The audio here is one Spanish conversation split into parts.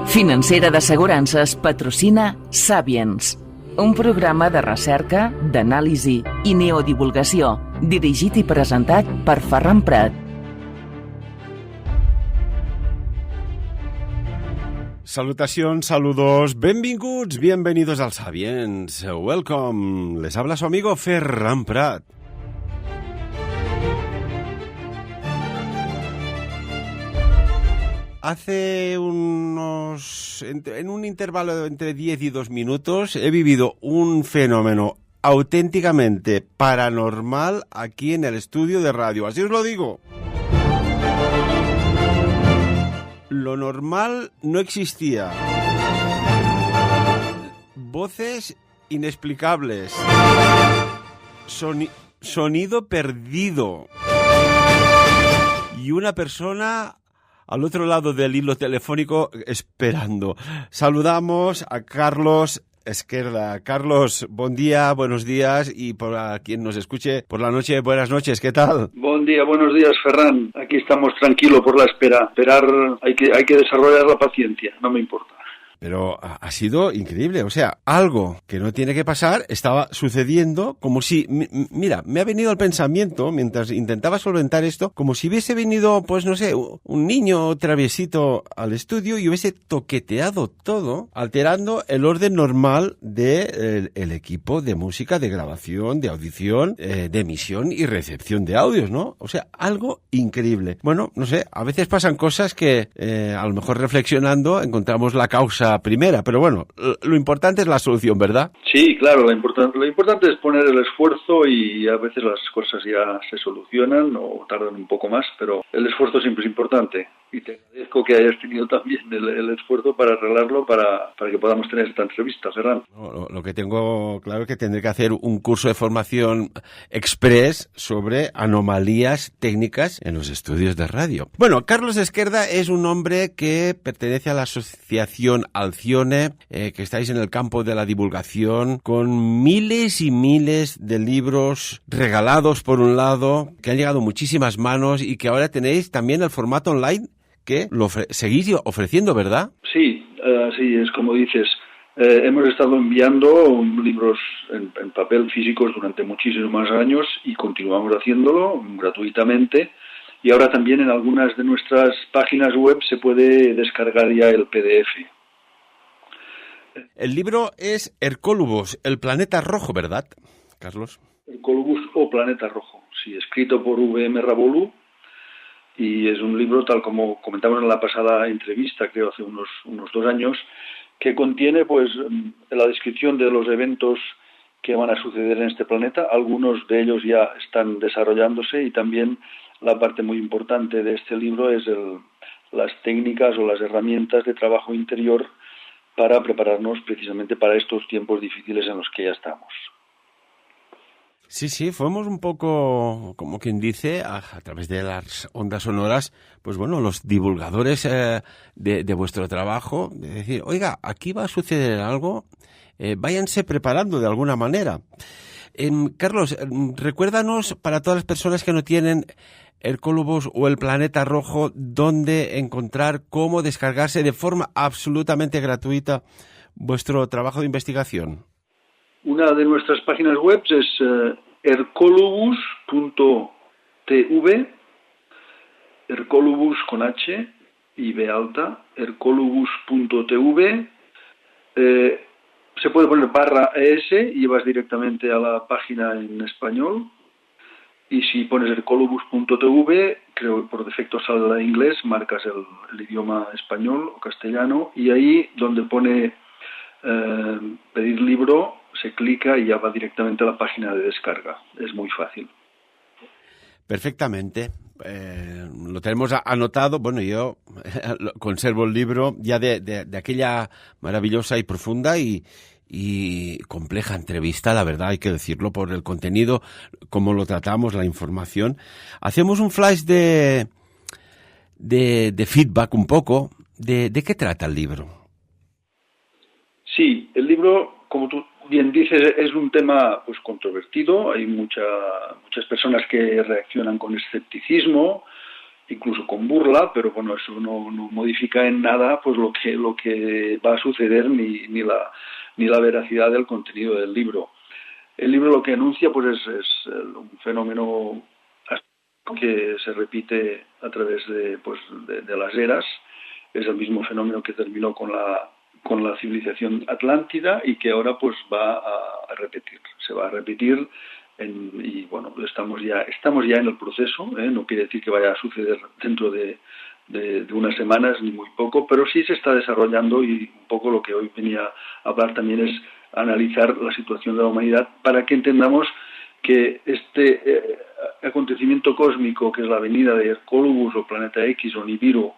Financera d'Assegurances patrocina Sapiens, un programa de recerca, d'anàlisi i neodivulgació, dirigit i presentat per Ferran Prat. Salutacions, saludos, benvinguts, bienvenidos al Sapiens. Welcome. Les habla su amigo Ferran Prat. Hace en un intervalo entre 10 y 2 minutos, he vivido un fenómeno auténticamente paranormal aquí en el estudio de radio. Así os lo digo. Lo normal no existía. Voces inexplicables. Sonido perdido. Y una persona al otro lado del hilo telefónico esperando. Saludamos a Carlos Esquerda. Carlos, buen día, buenos días, y para quien nos escuche por la noche, buenas noches, ¿qué tal? Buen día, buenos días, Ferran. Aquí estamos tranquilos por la espera. Esperar, hay que desarrollar la paciencia, no me importa. Pero ha sido increíble, o sea, algo que no tiene que pasar estaba sucediendo como si, mira, me ha venido al pensamiento mientras intentaba solventar esto, como si hubiese venido, pues no sé, un niño traviesito al estudio y hubiese toqueteado todo, alterando el orden normal de el equipo de música, de grabación, de audición, de emisión y recepción de audios, ¿no? O sea, algo increíble. Bueno, no sé, a veces pasan cosas que a lo mejor reflexionando encontramos la causa primera, pero bueno, lo importante es la solución, ¿verdad? Sí, claro, lo importante es poner el esfuerzo y a veces las cosas ya se solucionan o tardan un poco más, pero el esfuerzo siempre es importante y te agradezco que hayas tenido también el esfuerzo para arreglarlo para que podamos tener esta entrevista, Ferran. Lo que tengo claro es que tendré que hacer un curso de formación express sobre anomalías técnicas en los estudios de radio. Bueno, Carlos Esquerda es un hombre que pertenece a la asociación Alcione, que estáis en el campo de la divulgación, con miles y miles de libros regalados por un lado, que han llegado a muchísimas manos y que ahora tenéis también el formato online que lo seguís ofreciendo, ¿verdad? Sí, sí, es como dices. Hemos estado enviando libros en papel físicos durante muchísimos años y continuamos haciéndolo gratuitamente. Y ahora también en algunas de nuestras páginas web se puede descargar ya el PDF. El libro es Hercólubos, el planeta rojo, ¿verdad, Carlos? Hercólubus o planeta rojo, sí, escrito por V.M. Ravolú, y es un libro, tal como comentamos en la pasada entrevista, creo hace unos 2 años, que contiene pues la descripción de los eventos que van a suceder en este planeta. Algunos de ellos ya están desarrollándose y también la parte muy importante de este libro es las técnicas o las herramientas de trabajo interior para prepararnos precisamente para estos tiempos difíciles en los que ya estamos. Sí, fuimos un poco, como quien dice, a través de las ondas sonoras, pues bueno, los divulgadores de vuestro trabajo, de decir, oiga, aquí va a suceder algo, váyanse preparando de alguna manera. Carlos, recuérdanos para todas las personas que no tienen Hercólubos o el planeta rojo, dónde encontrar, cómo descargarse de forma absolutamente gratuita vuestro trabajo de investigación. Una de nuestras páginas web es hercolubus.tv, Hercolubus con H y B alta, hercolubus.tv. Se puede poner /ES y vas directamente a la página en español. Y si pones hercolubus.tv, creo que por defecto sale en inglés, marcas el idioma español o castellano, y ahí donde pone pedir libro, se clica y ya va directamente a la página de descarga. Es muy fácil. Perfectamente. Lo tenemos anotado. Bueno, yo conservo el libro ya de aquella maravillosa y profunda y compleja entrevista, la verdad, hay que decirlo, por el contenido, cómo lo tratamos, la información. Hacemos un flash de feedback un poco. ¿De qué trata el libro? Sí, el libro, como tú bien dices, es un tema pues controvertido. Hay muchas personas que reaccionan con escepticismo incluso con burla, pero bueno, eso no modifica en nada pues lo que va a suceder ni la veracidad del contenido del libro. El libro lo que anuncia pues es un fenómeno que se repite a través de las eras. Es el mismo fenómeno que terminó con la civilización atlántida y que ahora pues va a repetir. Se va a repetir y bueno, estamos ya en el proceso, no quiere decir que vaya a suceder dentro de unas semanas ni muy poco, pero sí se está desarrollando, y un poco lo que hoy venía a hablar también es analizar la situación de la humanidad para que entendamos que este acontecimiento cósmico, que es la venida de Columbus o Planeta X o Nibiru,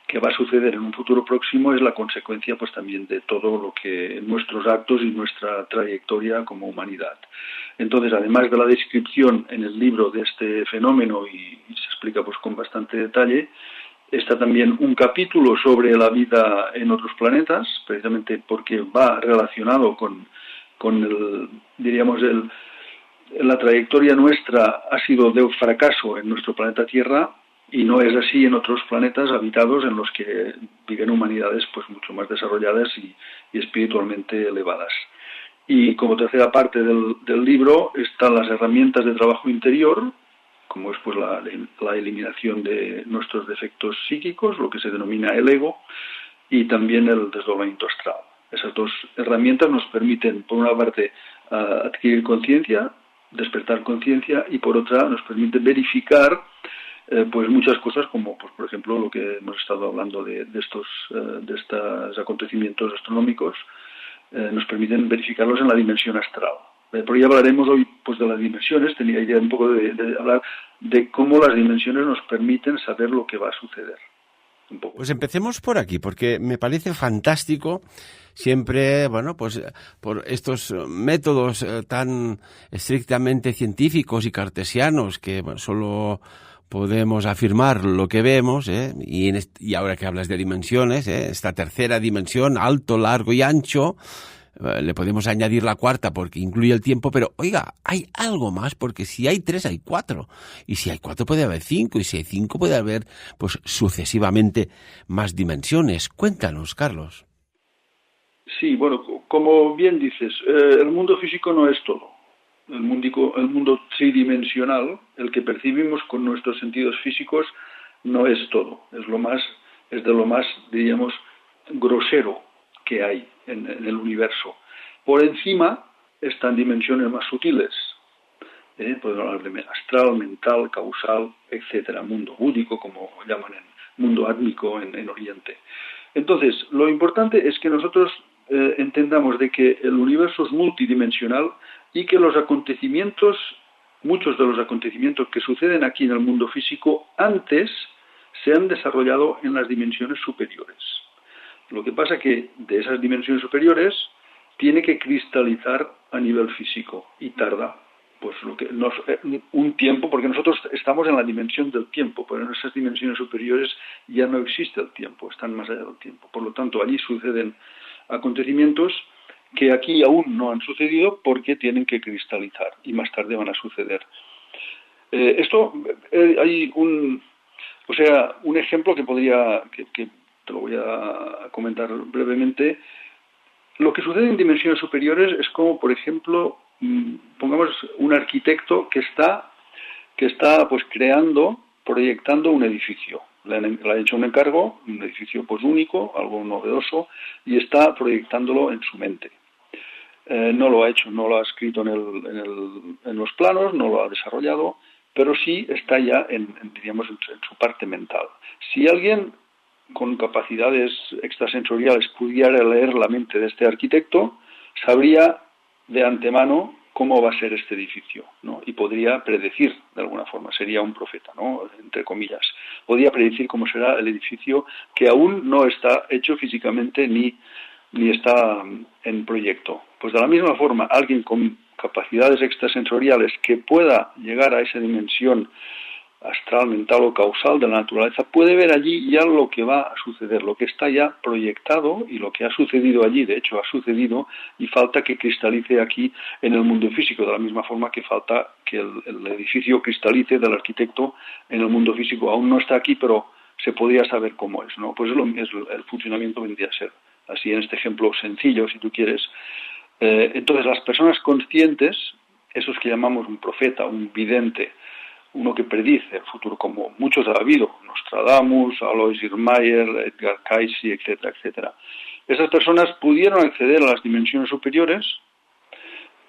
que va a suceder en un futuro próximo, es la consecuencia pues también de todo lo que nuestros actos y nuestra trayectoria como humanidad. Entonces, además de la descripción en el libro de este fenómeno, y se explica pues con bastante detalle, está también un capítulo sobre la vida en otros planetas, precisamente porque va relacionado con la trayectoria nuestra ha sido de un fracaso en nuestro planeta Tierra, y no es así en otros planetas habitados en los que viven humanidades pues mucho más desarrolladas y espiritualmente elevadas. Y como tercera parte del libro están las herramientas de trabajo interior, como es pues la eliminación de nuestros defectos psíquicos, lo que se denomina el ego, y también el desdoblamiento astral. Esas dos herramientas nos permiten, por una parte, adquirir conciencia, despertar conciencia, y por otra nos permite verificar pues muchas cosas, como pues por ejemplo lo que hemos estado hablando de estos acontecimientos astronómicos, nos permiten verificarlos en la dimensión astral. Pero ya hablaremos hoy pues de las dimensiones. Tenía idea un poco de hablar de cómo las dimensiones nos permiten saber lo que va a suceder. Un poco. Pues empecemos por aquí, porque me parece fantástico siempre, bueno, pues por estos métodos tan estrictamente científicos y cartesianos que bueno, solo podemos afirmar lo que vemos, y ahora que hablas de dimensiones, esta tercera dimensión, alto, largo y ancho, le podemos añadir la cuarta porque incluye el tiempo, pero oiga, hay algo más, porque si hay 3 hay 4, y si hay 4 puede haber 5, y si hay 5 puede haber pues sucesivamente más dimensiones. Cuéntanos, Carlos. Sí, bueno, como bien dices, el mundo físico no es todo. El mundo tridimensional, el que percibimos con nuestros sentidos físicos, no es todo. Es de lo más, diríamos, grosero que hay en el universo. Por encima están dimensiones más sutiles. Podemos hablar de astral, mental, causal, etcétera. Mundo búdico, como llaman mundo átmico en Oriente. Entonces, lo importante es que nosotros entendamos de que el universo es multidimensional y que muchos de los acontecimientos que suceden aquí en el mundo físico antes se han desarrollado en las dimensiones superiores. Lo que pasa que de esas dimensiones superiores tiene que cristalizar a nivel físico y tarda pues un tiempo, porque nosotros estamos en la dimensión del tiempo, pero en esas dimensiones superiores ya no existe el tiempo, están más allá del tiempo. Por lo tanto, allí suceden acontecimientos que aquí aún no han sucedido porque tienen que cristalizar y más tarde van a suceder. Hay un ejemplo que te lo voy a comentar brevemente. Lo que sucede en dimensiones superiores es como, por ejemplo, pongamos un arquitecto que está pues proyectando un edificio. Le ha hecho un encargo, un edificio pues único, algo novedoso, y está proyectándolo en su mente. No lo ha hecho, no lo ha escrito en los planos, no lo ha desarrollado, pero sí está ya en su parte mental. Si alguien con capacidades extrasensoriales pudiera leer la mente de este arquitecto, sabría de antemano cómo va a ser este edificio, ¿no? Y podría predecir, de alguna forma, sería un profeta, ¿no? Entre comillas. Podría predecir cómo será el edificio que aún no está hecho físicamente ni está en proyecto. Pues de la misma forma, alguien con capacidades extrasensoriales que pueda llegar a esa dimensión astral, mental o causal de la naturaleza, puede ver allí ya lo que va a suceder, lo que está ya proyectado y lo que ha sucedido allí. De hecho, ha sucedido y falta que cristalice aquí en el mundo físico, de la misma forma que falta que el edificio cristalice del arquitecto en el mundo físico. Aún no está aquí, pero se podría saber cómo es, ¿no? Pues el funcionamiento vendría a ser así en este ejemplo sencillo, si tú quieres. Entonces, las personas conscientes, esos que llamamos un profeta, un vidente, uno que predice el futuro, como muchos ha habido, Nostradamus, Alois Irmayer, Edgar Cayce, etcétera, etcétera. Esas personas pudieron acceder a las dimensiones superiores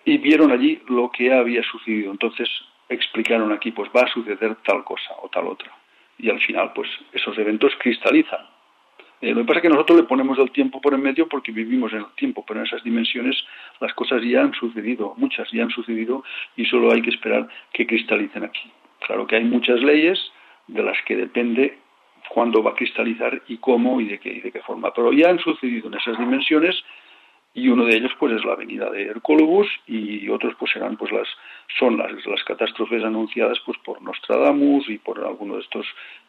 y vieron allí lo que había sucedido. Entonces explicaron aquí, pues va a suceder tal cosa o tal otra. Y al final, pues esos eventos cristalizan. Lo que pasa es que nosotros le ponemos el tiempo por en medio porque vivimos en el tiempo, pero en esas dimensiones las cosas ya han sucedido, muchas ya han sucedido y solo hay que esperar que cristalicen aquí. Claro que hay muchas leyes de las que depende cuándo va a cristalizar y cómo y de qué forma, pero ya han sucedido en esas dimensiones y uno de ellos pues es la venida de Hercólogos y otros pues serán pues las catástrofes anunciadas pues por Nostradamus y por alguno de estos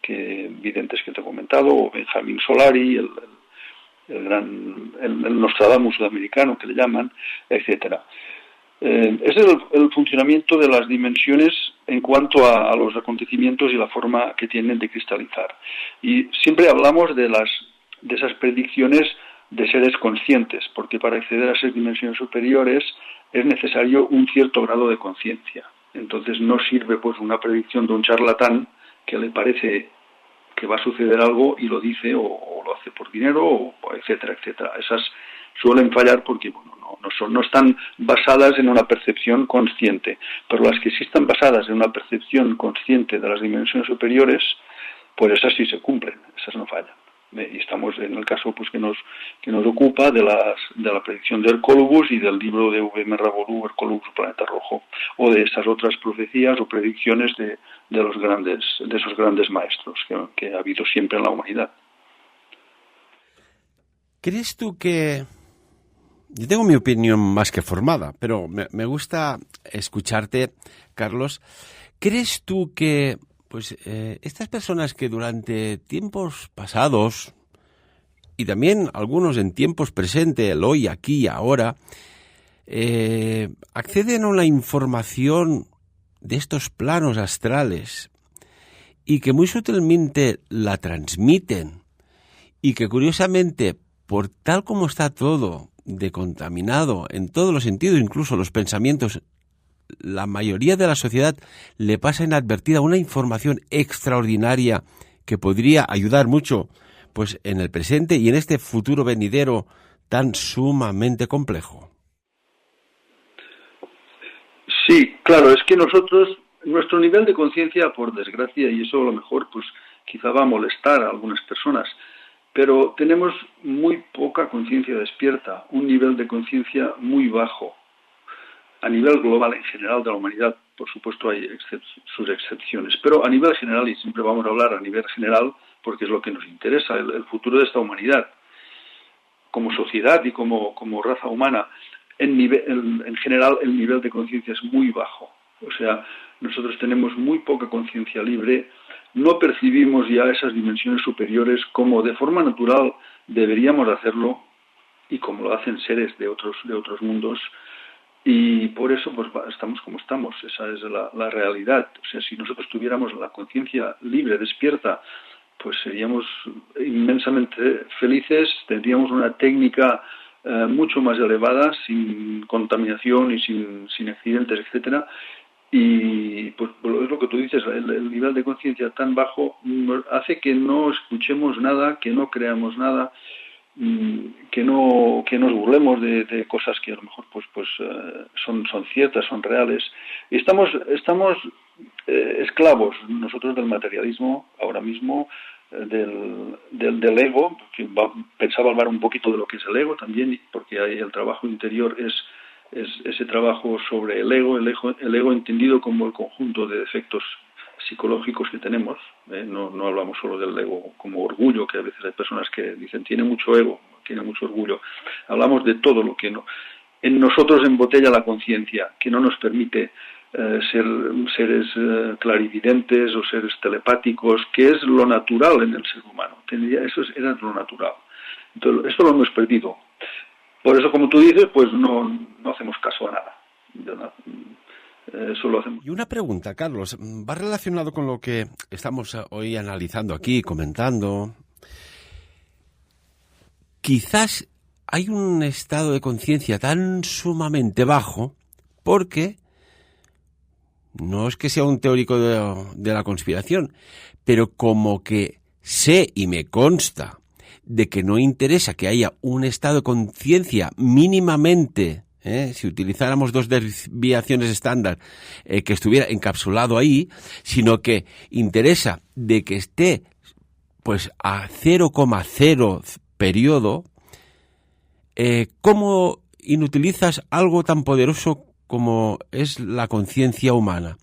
videntes que te he comentado, o Benjamin Solari, el Nostradamus sudamericano que le llaman, etcétera. Ese es el funcionamiento de las dimensiones en cuanto a los acontecimientos y la forma que tienen de cristalizar. Y siempre hablamos de esas predicciones de seres conscientes, porque para acceder a esas dimensiones superiores es necesario un cierto grado de conciencia. Entonces no sirve pues una predicción de un charlatán que le parece que va a suceder algo y lo dice o lo hace por dinero, o etcétera, etcétera. Esas suelen fallar porque no están basadas en una percepción consciente, pero las que sí están basadas en una percepción consciente de las dimensiones superiores, pues esas sí se cumplen, esas no fallan. Y estamos en el caso pues que nos ocupa de la predicción de Hercólogos y del libro de V.M. Ravolú, Hercólogos, Planeta Rojo, o de esas otras profecías o predicciones de esos grandes maestros que ha habido siempre en la humanidad. ¿Crees tú que... Yo tengo mi opinión más que formada, pero me gusta escucharte, Carlos. ¿Crees tú que estas personas que durante tiempos pasados y también algunos en tiempos presentes, el hoy, aquí y ahora, acceden a una información de estos planos astrales y que muy sutilmente la transmiten y que curiosamente, por tal como está todo de contaminado en todos los sentidos, incluso los pensamientos, la mayoría de la sociedad le pasa inadvertida una información extraordinaria que podría ayudar mucho pues en el presente y en este futuro venidero tan sumamente complejo? Sí, claro, es que nosotros, nuestro nivel de conciencia, por desgracia, y eso a lo mejor pues quizá va a molestar a algunas personas, pero tenemos muy poca conciencia despierta, un nivel de conciencia muy bajo. A nivel global, en general, de la humanidad, por supuesto hay sus excepciones, pero a nivel general, y siempre vamos a hablar a nivel general, porque es lo que nos interesa, el futuro de esta humanidad, como sociedad y como raza humana, en general el nivel de conciencia es muy bajo. O sea, nosotros tenemos muy poca conciencia libre, no percibimos ya esas dimensiones superiores como de forma natural deberíamos hacerlo y como lo hacen seres de otros mundos. Y por eso pues estamos como estamos, esa es la realidad. O sea, si nosotros tuviéramos la conciencia libre, despierta, pues seríamos inmensamente felices, tendríamos una técnica mucho más elevada, sin contaminación y sin accidentes, etcétera. Y pues es lo que tú dices, el nivel de conciencia tan bajo hace que no escuchemos nada, que no creamos nada, que nos burlemos de cosas que a lo mejor pues son ciertas, son reales. Y estamos esclavos nosotros del materialismo ahora mismo, del ego, que pensaba hablar un poquito de lo que es el ego también, porque el trabajo interior es ese trabajo sobre el ego entendido como el conjunto de defectos psicológicos que tenemos. No hablamos solo del ego como orgullo, que a veces hay personas que dicen tiene mucho ego, tiene mucho orgullo. Hablamos de todo lo que en nosotros embotella la conciencia, que no nos permite ser seres clarividentes o seres telepáticos, que es lo natural en el ser humano. Eso era lo natural. Entonces, esto lo hemos perdido. Por eso, como tú dices, pues no hacemos caso a nada. Eso lo hacemos. Y una pregunta, Carlos, va relacionado con lo que estamos hoy analizando aquí, comentando. Quizás hay un estado de conciencia tan sumamente bajo porque, no es que sea un teórico de la conspiración, pero como que sé y me consta de que no interesa que haya un estado de conciencia mínimamente, si utilizáramos 2 desviaciones estándar, que estuviera encapsulado ahí, sino que interesa de que esté pues a 0,0 periodo. ¿Cómo inutilizas algo tan poderoso como es la conciencia humana?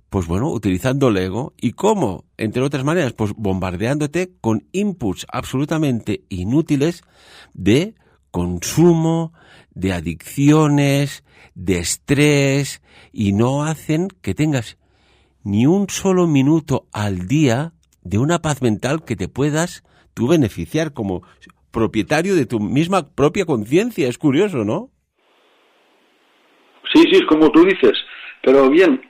Pues bueno, utilizando el ego. ¿Y cómo? Entre otras maneras, pues bombardeándote con inputs absolutamente inútiles de consumo, de adicciones, de estrés, y no hacen que tengas ni un solo minuto al día de una paz mental que te puedas tú beneficiar como propietario de tu misma propia conciencia. Es curioso, ¿no? Sí, es como tú dices. Pero bien,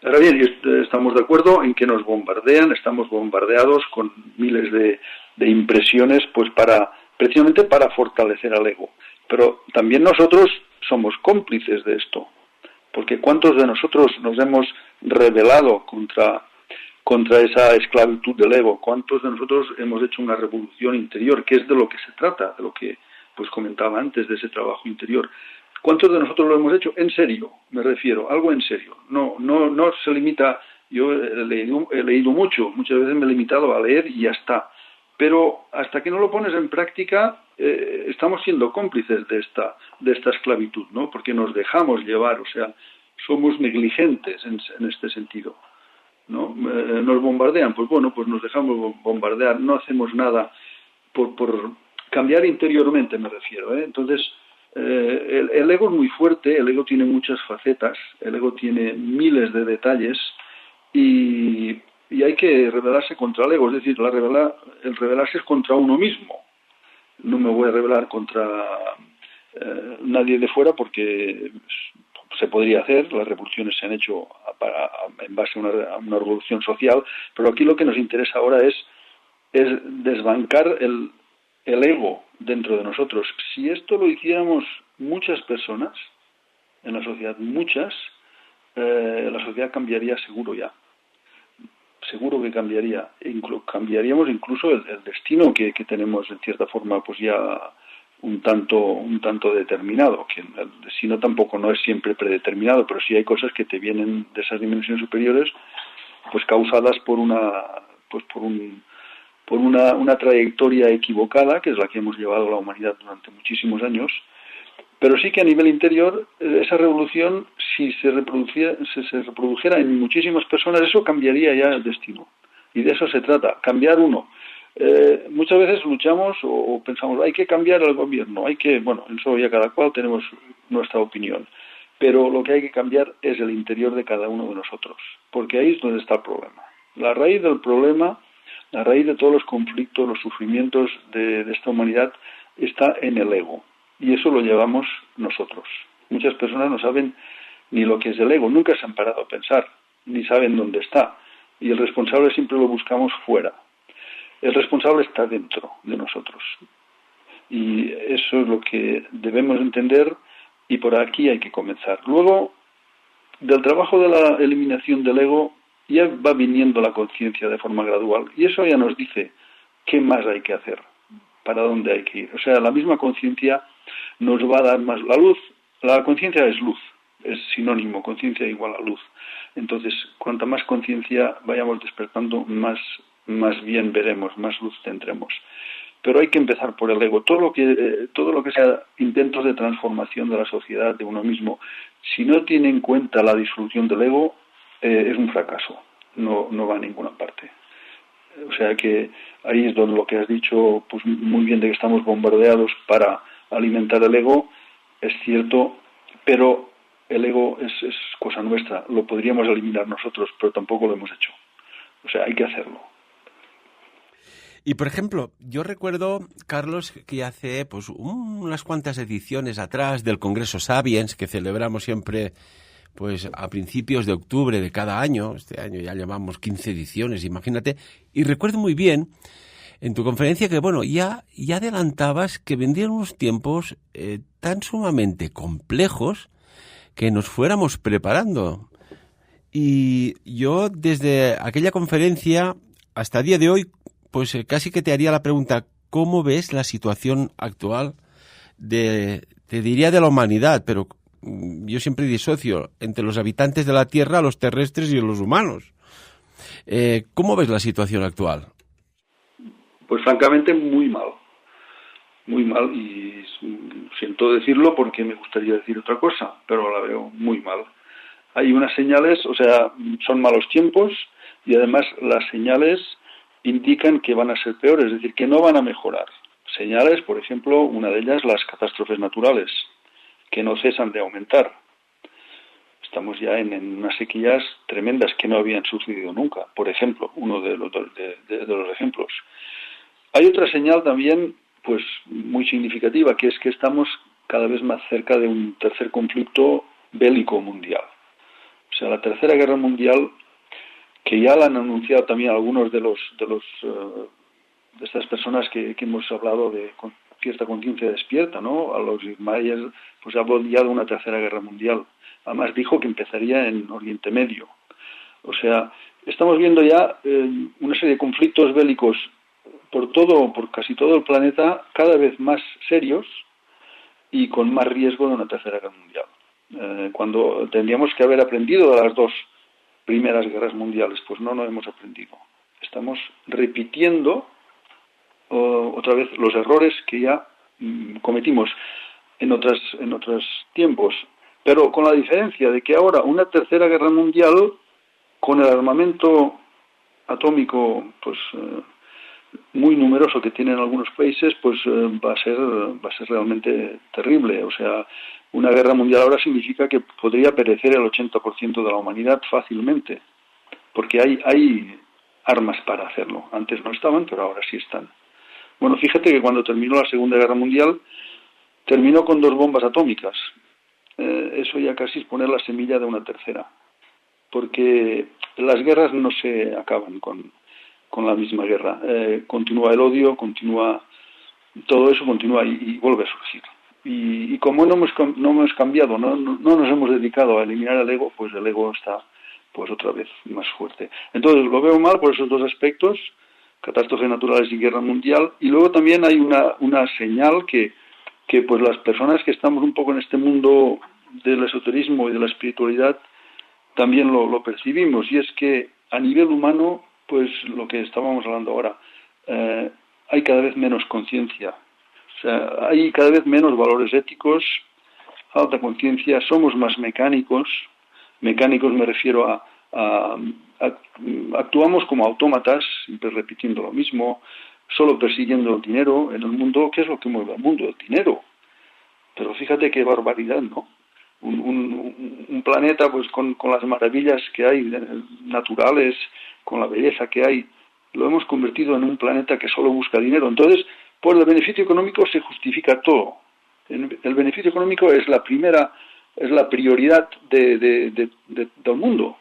ahora bien, estamos de acuerdo en que nos bombardean, estamos bombardeados con miles de impresiones, pues precisamente para fortalecer al ego. Pero también nosotros somos cómplices de esto, porque ¿cuántos de nosotros nos hemos rebelado contra esa esclavitud del ego? ¿Cuántos de nosotros hemos hecho una revolución interior, que es de lo que se trata, de lo que pues comentaba antes, de ese trabajo interior? ¿Cuántos de nosotros lo hemos hecho? En serio, me refiero, algo en serio. No se limita. Yo he leído mucho, muchas veces me he limitado a leer y ya está. Pero hasta que no lo pones en práctica, estamos siendo cómplices de esta esclavitud, ¿no? Porque nos dejamos llevar, o sea, somos negligentes en este sentido, ¿no? Nos bombardean, pues bueno, pues nos dejamos bombardear, no hacemos nada por cambiar interiormente, me refiero, ¿eh? Entonces, el ego es muy fuerte, el ego tiene muchas facetas, el ego tiene miles de detalles y hay que rebelarse contra el ego, es decir, el rebelarse es contra uno mismo. No me voy a rebelar contra nadie de fuera porque se podría hacer, las revoluciones se han hecho en base a una revolución social, pero aquí lo que nos interesa ahora es desbancar el ego dentro de nosotros. Si esto lo hiciéramos muchas personas en la sociedad, la sociedad cambiaría seguro ya. Seguro que cambiaría. Cambiaríamos incluso el destino que tenemos en cierta forma pues ya un tanto determinado, que el destino tampoco no es siempre predeterminado, pero sí hay cosas que te vienen de esas dimensiones superiores pues causadas por una trayectoria equivocada, que es la que hemos llevado a la humanidad durante muchísimos años. Pero sí que a nivel interior, esa revolución, si se reprodujera en muchísimas personas, eso cambiaría ya el destino. Y de eso se trata, cambiar uno. Muchas veces luchamos o pensamos, hay que cambiar al gobierno, bueno, en eso ya cada cual tenemos nuestra opinión. Pero lo que hay que cambiar es el interior de cada uno de nosotros, porque ahí es donde está el problema. La raíz del problema, la raíz de todos los conflictos, los sufrimientos de esta humanidad está en el ego. Y eso lo llevamos nosotros. Muchas personas no saben ni lo que es el ego, nunca se han parado a pensar, ni saben dónde está. Y el responsable siempre lo buscamos fuera. El responsable está dentro de nosotros. Y eso es lo que debemos entender y por aquí hay que comenzar. Luego, del trabajo de la eliminación del ego, ya va viniendo la conciencia de forma gradual. Y eso ya nos dice qué más hay que hacer, para dónde hay que ir. O sea, la misma conciencia nos va a dar más la luz. La conciencia es luz, es sinónimo, conciencia igual a luz. Entonces, cuanta más conciencia vayamos despertando, más bien veremos, más luz tendremos. Pero hay que empezar por el ego. Todo lo que sea intentos de transformación de la sociedad, de uno mismo, si no tiene en cuenta la disolución del ego, es un fracaso. No va a ninguna parte. O sea que ahí es donde lo que has dicho, pues muy bien, de que estamos bombardeados para alimentar el ego, es cierto, pero el ego es cosa nuestra, lo podríamos eliminar nosotros, pero tampoco lo hemos hecho. O sea, hay que hacerlo. Y, por ejemplo, yo recuerdo, Carlos, que hace pues unas cuantas ediciones atrás del Congreso Sapiens, que celebramos siempre pues a principios de octubre de cada año. Este año ya llevamos 15 ediciones, imagínate. Y recuerdo muy bien en tu conferencia que, bueno, ya adelantabas que vendrían unos tiempos tan sumamente complejos que nos fuéramos preparando. Y yo, desde aquella conferencia hasta el día de hoy, pues casi que te haría la pregunta, ¿cómo ves la situación actual te diría de la humanidad? Pero yo siempre disocio entre los habitantes de la Tierra, los terrestres y los humanos. ¿Cómo ves la situación actual? Pues francamente muy mal, y siento decirlo porque me gustaría decir otra cosa, pero la veo muy mal. Hay unas señales, o sea, son malos tiempos y además las señales indican que van a ser peores, es decir, que no van a mejorar. Señales, por ejemplo, una de ellas, las catástrofes naturales, que no cesan de aumentar. Estamos ya en unas sequías tremendas que no habían sucedido nunca, por ejemplo, uno de los ejemplos. Hay otra señal también, pues muy significativa, que es que estamos cada vez más cerca de un tercer conflicto bélico mundial. O sea, la Tercera Guerra Mundial, que ya la han anunciado también algunos de estas personas que hemos hablado con cierta conciencia despierta, ¿no? A los Mayer, pues habló ya de una Tercera Guerra Mundial. Además dijo que empezaría en Oriente Medio. O sea, estamos viendo ya una serie de conflictos bélicos por casi todo el planeta, cada vez más serios y con más riesgo de una Tercera Guerra Mundial. Cuando tendríamos que haber aprendido de las dos primeras guerras mundiales, pues no hemos aprendido. Estamos repitiendo otra vez los errores que ya cometimos en otros tiempos, pero con la diferencia de que ahora una Tercera Guerra Mundial con el armamento atómico pues muy numeroso que tienen algunos países, pues va a ser realmente terrible. O sea, una guerra mundial ahora significa que podría perecer el 80% de la humanidad fácilmente, porque hay armas para hacerlo. Antes no estaban, pero ahora sí están. Bueno, fíjate que cuando terminó la Segunda Guerra Mundial, terminó con 2 bombas atómicas. Eso ya casi es poner la semilla de una tercera, porque las guerras no se acaban con la misma guerra. Continúa el odio, todo eso continúa y vuelve a surgir. Y como no hemos cambiado, no nos hemos dedicado a eliminar el ego, pues el ego está pues otra vez más fuerte. Entonces lo veo mal por esos dos aspectos, catástrofes naturales y guerra mundial. Y luego también hay una señal que pues las personas que estamos un poco en este mundo del esoterismo y de la espiritualidad también lo percibimos, y es que a nivel humano, pues lo que estábamos hablando ahora, hay cada vez menos conciencia, o sea, hay cada vez menos valores éticos, alta conciencia, somos más mecánicos me refiero a actuamos como autómatas, siempre repitiendo lo mismo, solo persiguiendo el dinero en el mundo. ¿Qué es lo que mueve al mundo? El dinero. Pero fíjate qué barbaridad, ¿no? Un planeta pues con las maravillas que hay naturales, con la belleza que hay, lo hemos convertido en un planeta que solo busca dinero. Entonces, por el beneficio económico se justifica todo. El beneficio económico es la prioridad del mundo,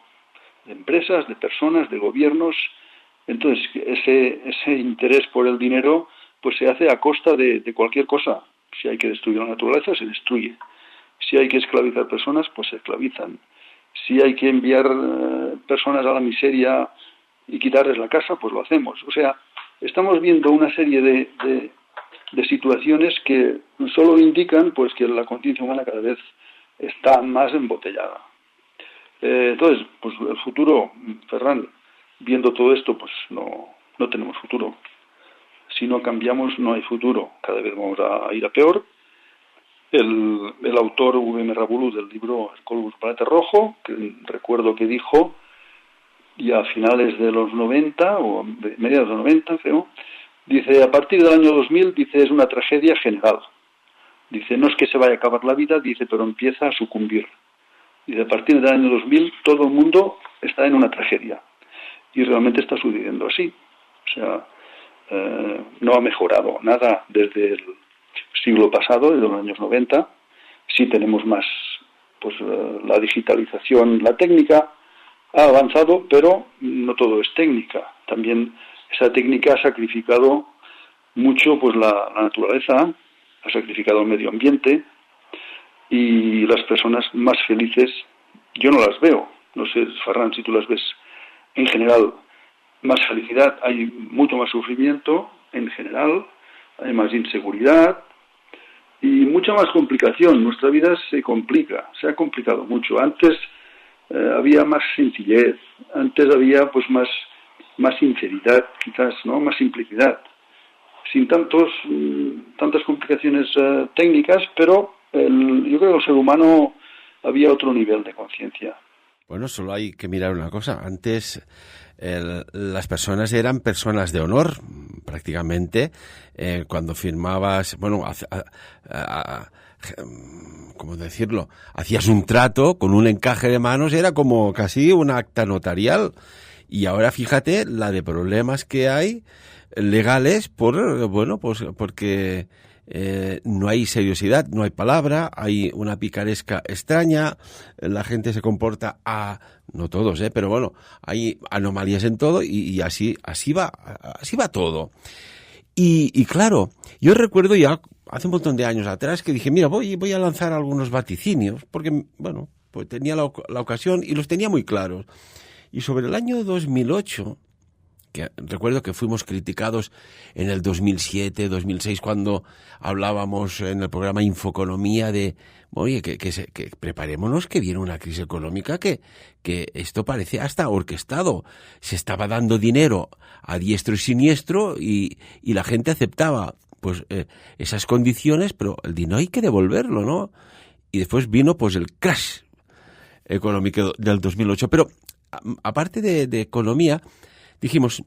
de empresas, de personas, de gobiernos. Entonces, ese interés por el dinero pues se hace a costa de cualquier cosa. Si hay que destruir la naturaleza, se destruye. Si hay que esclavizar personas, pues se esclavizan. Si hay que enviar personas a la miseria y quitarles la casa, pues lo hacemos. O sea, estamos viendo una serie de situaciones que solo indican pues que la conciencia humana cada vez está más embotellada. Entonces, pues el futuro, Ferran, viendo todo esto, pues no tenemos futuro. Si no cambiamos, no hay futuro. Cada vez vamos a ir a peor. El autor V.M. Rabolu del libro El Colbus Planeta Rojo, que recuerdo que dijo, ya a finales de los 90, o mediados de los 90, creo, dice, a partir del año 2000, dice, es una tragedia general. Dice, no es que se vaya a acabar la vida, dice, pero empieza a sucumbir. Y a partir del año 2000 todo el mundo está en una tragedia. Y realmente está sucediendo así. O sea, no ha mejorado nada desde el siglo pasado, desde los años 90. Sí tenemos más, pues la digitalización, la técnica ha avanzado, pero no todo es técnica. También esa técnica ha sacrificado mucho pues la naturaleza, ha sacrificado el medio ambiente, y las personas más felices yo no las veo. No sé, Ferran, si tú las ves en general, más felicidad, hay mucho más sufrimiento en general, hay más inseguridad y mucha más complicación. Nuestra vida se complica, se ha complicado mucho. Antes había más sencillez, antes había pues más sinceridad, quizás, ¿no? Más simplicidad, sin tantas complicaciones técnicas, pero yo creo que el ser humano había otro nivel de conciencia. Bueno, solo hay que mirar una cosa. Antes las personas eran personas de honor, prácticamente. Cuando firmabas, bueno, ¿cómo decirlo? Hacías un trato con un encaje de manos, era como casi un acta notarial. Y ahora fíjate la de problemas que hay legales porque no hay seriosidad, no hay palabra, hay una picaresca extraña, la gente se comporta no todos, pero bueno, hay anomalías en todo y así va todo. Y claro, yo recuerdo ya hace un montón de años atrás que dije, mira, voy a lanzar algunos vaticinios, porque bueno, pues tenía la ocasión y los tenía muy claros. Y sobre el año 2008, que recuerdo que fuimos criticados en el 2007, 2006, cuando hablábamos en el programa Infoeconomía de, oye, que preparémonos, que viene una crisis económica, que esto parece hasta orquestado. Se estaba dando dinero a diestro y siniestro y la gente aceptaba pues esas condiciones, pero el dinero hay que devolverlo, ¿no? Y después vino pues el crash económico del 2008. Pero aparte de economía, dijimos,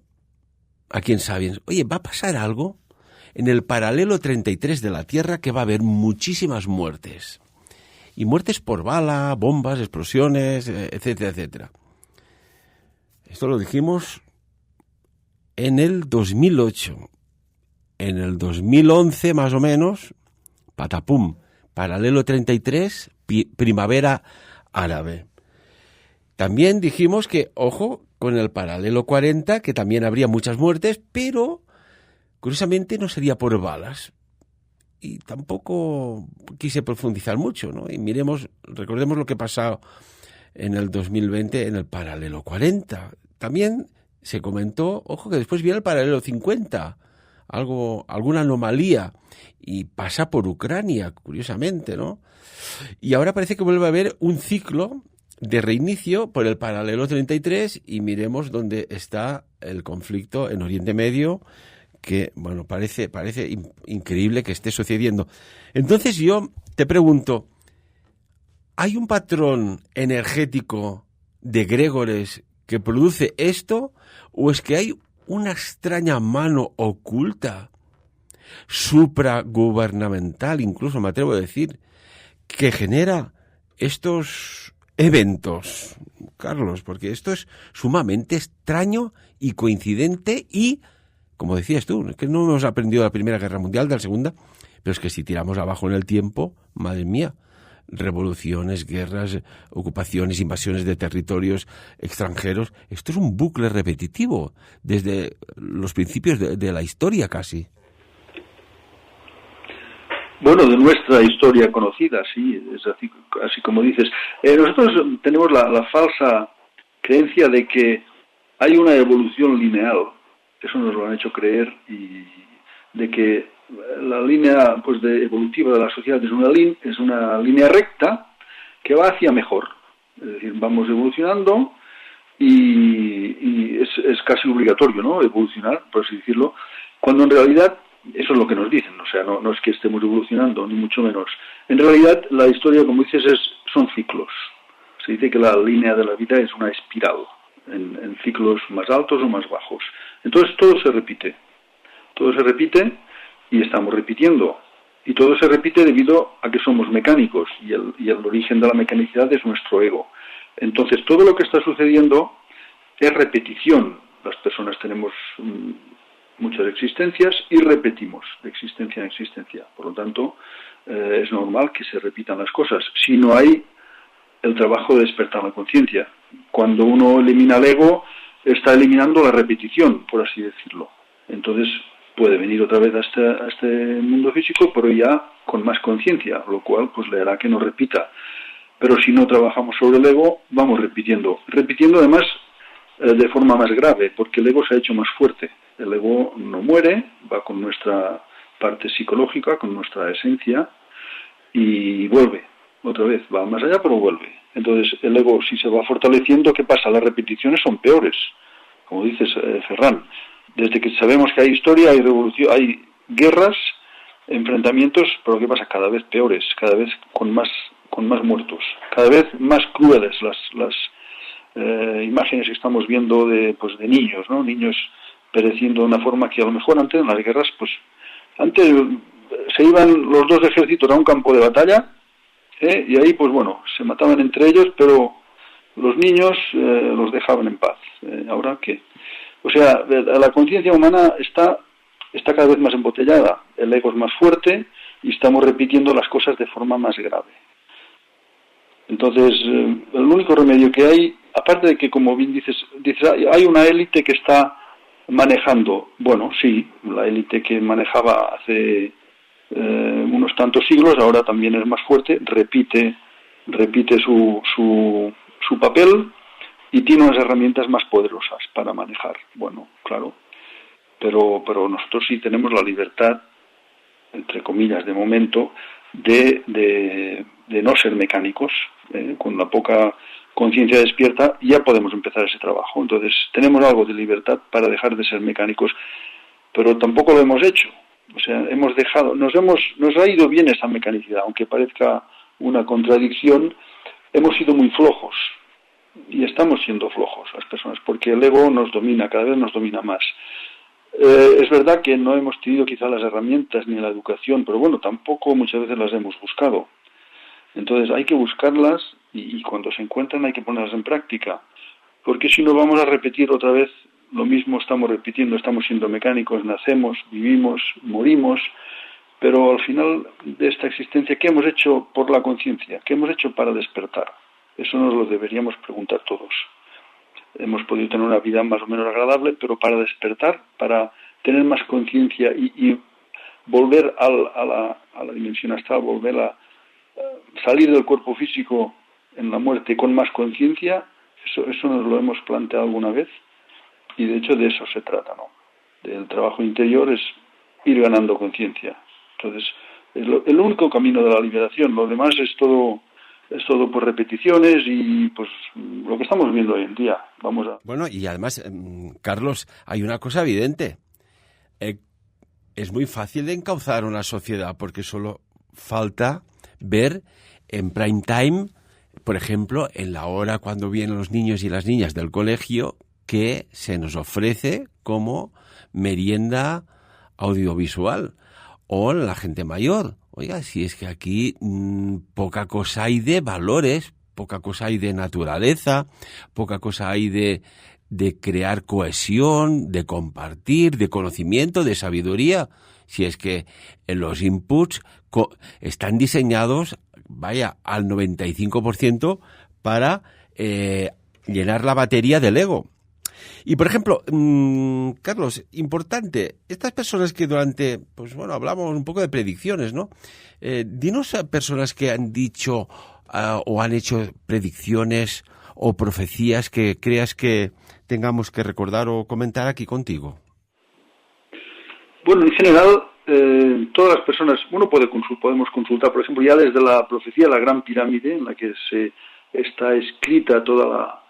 aquí en Sapiens, oye, va a pasar algo en el paralelo 33 de la Tierra, que va a haber muchísimas muertes. Y muertes por bala, bombas, explosiones, etcétera, etcétera. Esto lo dijimos en el 2008. En el 2011, más o menos, patapum, paralelo 33, primavera árabe. También dijimos que, ojo, con el paralelo 40, que también habría muchas muertes, pero curiosamente no sería por balas. Y tampoco quise profundizar mucho, ¿no? Y recordemos lo que pasó en el 2020 en el paralelo 40. También se comentó, ojo, que después viene el paralelo 50, alguna anomalía, y pasa por Ucrania, curiosamente, ¿no? Y ahora parece que vuelve a haber un ciclo de reinicio por el paralelo 33 y miremos dónde está el conflicto en Oriente Medio, que, bueno, parece increíble que esté sucediendo. Entonces yo te pregunto, ¿hay un patrón energético de egregores que produce esto, o es que hay una extraña mano oculta, supragubernamental, incluso me atrevo a decir, que genera estos eventos, Carlos? Porque esto es sumamente extraño y coincidente y, como decías tú, es que no hemos aprendido de la Primera Guerra Mundial, de la Segunda, pero es que si tiramos abajo en el tiempo, madre mía, revoluciones, guerras, ocupaciones, invasiones de territorios extranjeros, esto es un bucle repetitivo desde los principios de la historia casi. Bueno, de nuestra historia conocida, sí, es así como dices. Nosotros tenemos la falsa creencia de que hay una evolución lineal, eso nos lo han hecho creer, y de que la línea pues evolutiva de la sociedad es una línea recta que va hacia mejor. Es decir, vamos evolucionando y es casi obligatorio, ¿no?, evolucionar, por así decirlo, cuando en realidad eso es lo que nos dicen, o sea, no es que estemos evolucionando, ni mucho menos. En realidad, la historia, como dices, son ciclos. Se dice que la línea de la vida es una espiral, en ciclos más altos o más bajos. Entonces, todo se repite y estamos repitiendo Y todo se repite debido a que somos mecánicos y el origen de la mecanicidad es nuestro ego. Entonces, todo lo que está sucediendo es repetición. Las personas tenemos muchas existencias y repetimos de existencia en existencia. Por lo tanto, es normal que se repitan las cosas. Si no hay el trabajo de despertar la conciencia. Cuando uno elimina el ego, está eliminando la repetición, por así decirlo. Entonces, puede venir otra vez a este mundo físico, pero ya con más conciencia, lo cual pues le hará que no repita. Pero si no trabajamos sobre el ego, vamos repitiendo además de forma más grave, porque el ego se ha hecho más fuerte. El ego no muere, va con nuestra parte psicológica, con nuestra esencia, y vuelve, otra vez, va más allá, pero vuelve. Entonces, el ego, si se va fortaleciendo, ¿qué pasa? Las repeticiones son peores, como dices, Ferran. Desde que sabemos que hay historia, hay revolución, hay guerras, enfrentamientos, pero ¿qué pasa? Cada vez peores, cada vez con más muertos, cada vez más crueles las imágenes que estamos viendo de niños, ¿no? Niños pereciendo de una forma que a lo mejor antes en las guerras, antes se iban los dos ejércitos a un campo de batalla, y ahí se mataban entre ellos, pero los niños los dejaban en paz. ¿Ahora qué? O sea, la conciencia humana está cada vez más embotellada, el ego es más fuerte y estamos repitiendo las cosas de forma más grave. Entonces, el único remedio que hay, aparte de que, como bien dices, hay una élite que está manejando, bueno, sí, la élite que manejaba hace unos tantos siglos, ahora también es más fuerte, repite su papel y tiene unas herramientas más poderosas para manejar. Bueno, claro, pero nosotros sí tenemos la libertad, entre comillas, de momento, de no ser mecánicos. Con la poca conciencia despierta ya podemos empezar ese trabajo. Entonces tenemos algo de libertad para dejar de ser mecánicos, pero tampoco lo hemos hecho. O sea, nos ha ido bien esa mecanicidad, aunque parezca una contradicción. Hemos sido muy flojos y estamos siendo flojos las personas, porque el ego nos domina, cada vez nos domina más. Es verdad que no hemos tenido quizá las herramientas ni la educación, pero bueno, tampoco muchas veces las hemos buscado. Entonces hay que buscarlas y cuando se encuentran hay que ponerlas en práctica, porque si no vamos a repetir otra vez lo mismo. Estamos repitiendo, estamos siendo mecánicos, nacemos, vivimos, morimos, pero al final de esta existencia, ¿qué hemos hecho por la conciencia? ¿Qué hemos hecho para despertar? Eso nos lo deberíamos preguntar todos. Hemos podido tener una vida más o menos agradable, pero para despertar, para tener más conciencia y volver a la dimensión astral, volver a salir del cuerpo físico en la muerte con más conciencia, eso nos lo hemos planteado alguna vez, y de hecho de eso se trata, ¿no? El trabajo interior es ir ganando conciencia. Entonces, es el único camino de la liberación. Lo demás es todo por repeticiones y pues lo que estamos viendo hoy en día. Bueno, y además, Carlos, hay una cosa evidente. Es muy fácil de encauzar una sociedad porque solo falta ver en prime time, por ejemplo, en la hora cuando vienen los niños y las niñas del colegio, que se nos ofrece como merienda audiovisual, o la gente mayor. Oiga, si es que aquí poca cosa hay de valores, poca cosa hay de naturaleza, poca cosa hay de crear cohesión, de compartir, de conocimiento, de sabiduría. Si es que los inputs están diseñados, al 95% para llenar la batería del ego. Y, por ejemplo, Carlos, importante, estas personas que hablamos un poco de predicciones, ¿no? Dinos a personas que han dicho o han hecho predicciones o profecías que creas que tengamos que recordar o comentar aquí contigo. Bueno, en general, todas las personas, podemos consultar, por ejemplo, ya desde la profecía de la Gran Pirámide, en la que está escrita toda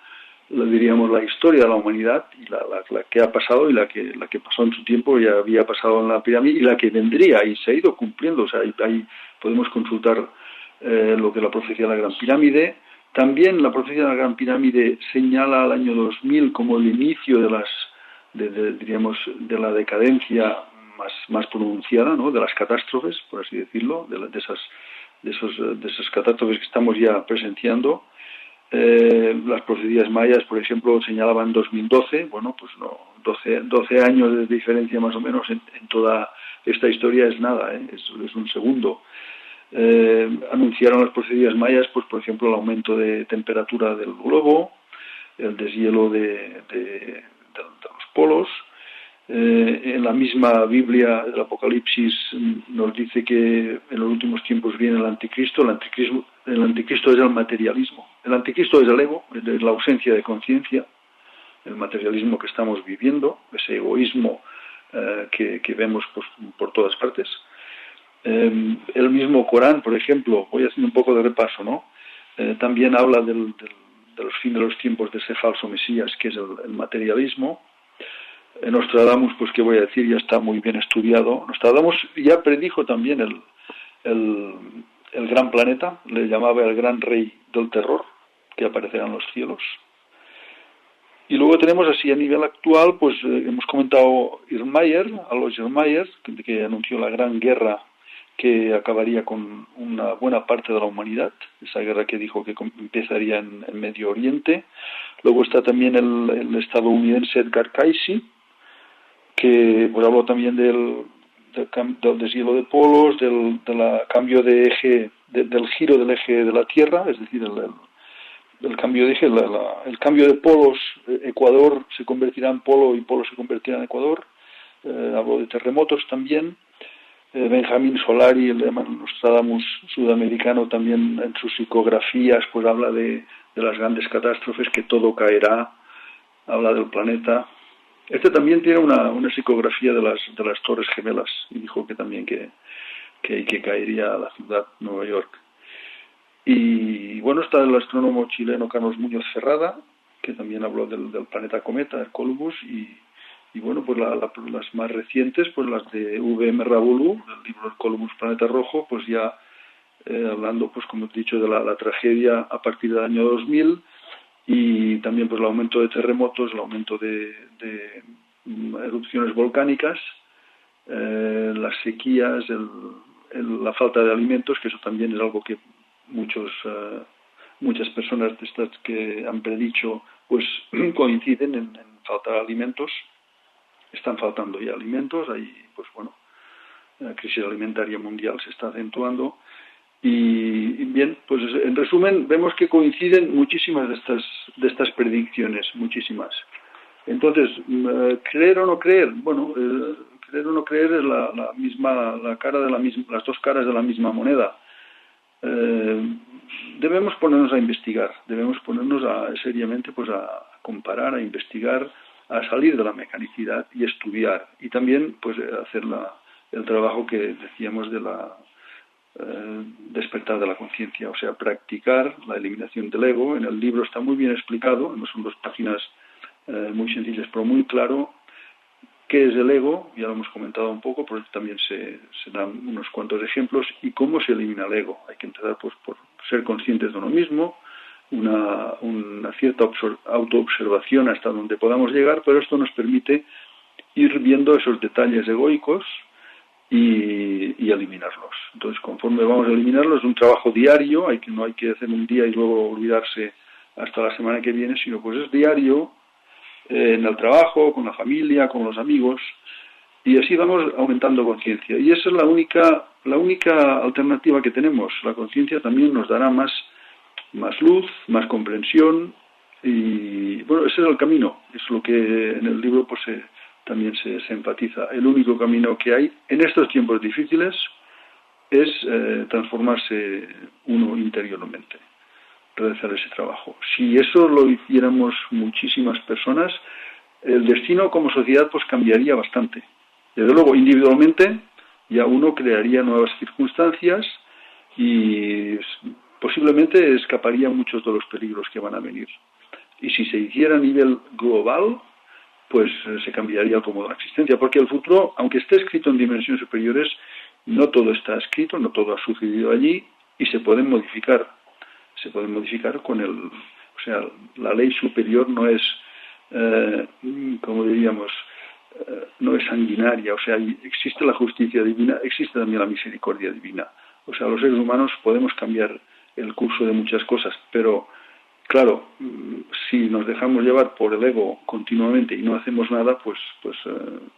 la historia de la humanidad, y la que ha pasado y la que pasó en su tiempo, ya había pasado en la pirámide, y la que vendría, y se ha ido cumpliendo. O sea, ahí podemos consultar lo que es la profecía de la Gran Pirámide. También la profecía de la Gran Pirámide señala al año 2000 como el inicio de la decadencia más pronunciada, ¿no?, de las catástrofes, por así decirlo, de esas catástrofes que estamos ya presenciando. Las profecías mayas, por ejemplo, señalaban 2012, bueno, pues no, 12 años de diferencia más o menos en toda esta historia es nada, es un segundo. Anunciaron las profecías mayas, pues por ejemplo, el aumento de temperatura del globo, el deshielo de los polos. En la misma Biblia, el Apocalipsis nos dice que en los últimos tiempos viene el anticristo. El anticristo es el materialismo. El anticristo es el ego, es la ausencia de conciencia, el materialismo que estamos viviendo, ese egoísmo que vemos pues, por todas partes. El mismo Corán, por ejemplo, voy haciendo un poco de repaso, ¿no? También habla de los fin de los tiempos de ese falso Mesías, que es el materialismo. Nostradamus, pues qué voy a decir, ya está muy bien estudiado. Nostradamus ya predijo también el gran planeta, le llamaba el gran rey del terror, que aparecerá en los cielos. Y luego tenemos así a nivel actual, pues hemos comentado Alois Irmayer, que anunció la gran guerra que acabaría con una buena parte de la humanidad, esa guerra que dijo que empezaría en Medio Oriente. Luego está también el estadounidense Edgar Cayce, que pues habló también del deshielo de polos, del cambio de eje, del giro del eje de la Tierra, es decir, el cambio de eje, el cambio de polos. Ecuador se convertirá en polo y polo se convertirá en Ecuador. Habló de terremotos también. Benjamín Solari, el Nostradamus sudamericano, también en sus psicografías pues habla de las grandes catástrofes, que todo caerá, habla del planeta. Este también tiene una psicografía de las Torres Gemelas y dijo que también que caería la ciudad Nueva York. Y bueno, está el astrónomo chileno Carlos Muñoz Ferrada, que también habló del planeta cometa, el Columbus, y bueno, pues las más recientes, pues las de V.M. Rabolu, el libro El Columbus Planeta Rojo, pues ya hablando, pues como he dicho, de la tragedia a partir del año 2000, y también pues el aumento de terremotos, el aumento de erupciones volcánicas, las sequías, la falta de alimentos, que eso también es algo que muchas personas de estas que han predicho pues coinciden en faltar alimentos. Están faltando ya alimentos, ahí pues bueno, la crisis alimentaria mundial se está acentuando. Y bien, pues en resumen vemos que coinciden muchísimas de estas predicciones, muchísimas. Entonces, creer o no creer, bueno, creer o no creer es las dos caras de la misma moneda. Debemos ponernos a investigar, debemos ponernos seriamente pues a comparar, a investigar, a salir de la mecanicidad y estudiar, y también pues hacer el trabajo que decíamos de despertar de la conciencia, o sea, practicar la eliminación del ego. En el libro está muy bien explicado, son 2 páginas muy sencillas pero muy claro qué es el ego, ya lo hemos comentado un poco, pero también se dan unos cuantos ejemplos, y cómo se elimina el ego. Hay que empezar pues por ser conscientes de uno mismo, una cierta autoobservación hasta donde podamos llegar, pero esto nos permite ir viendo esos detalles egoicos y eliminarlos. Entonces, conforme vamos a eliminarlos, es un trabajo diario, no hay que hacer un día y luego olvidarse hasta la semana que viene, sino pues es diario, en el trabajo, con la familia, con los amigos, y así vamos aumentando conciencia. Y esa es la única alternativa que tenemos. La conciencia también nos dará más luz, más comprensión, y bueno, ese es el camino. Es lo que en el libro pues también se enfatiza. El único camino que hay en estos tiempos difíciles es transformarse uno interiormente, realizar ese trabajo. Si eso lo hiciéramos muchísimas personas, el destino como sociedad pues cambiaría bastante. Desde luego, individualmente ya uno crearía nuevas circunstancias y posiblemente escaparía muchos de los peligros que van a venir. Y si se hiciera a nivel global, pues se cambiaría el cómo de la existencia, porque el futuro, aunque esté escrito en dimensiones superiores, no todo está escrito, no todo ha sucedido allí, y se pueden modificar. Se pueden modificar la ley superior no es, como diríamos, no es sanguinaria, o sea, existe la justicia divina, existe también la misericordia divina. O sea, los seres humanos podemos cambiar el curso de muchas cosas, pero claro, si nos dejamos llevar por el ego continuamente y no hacemos nada, pues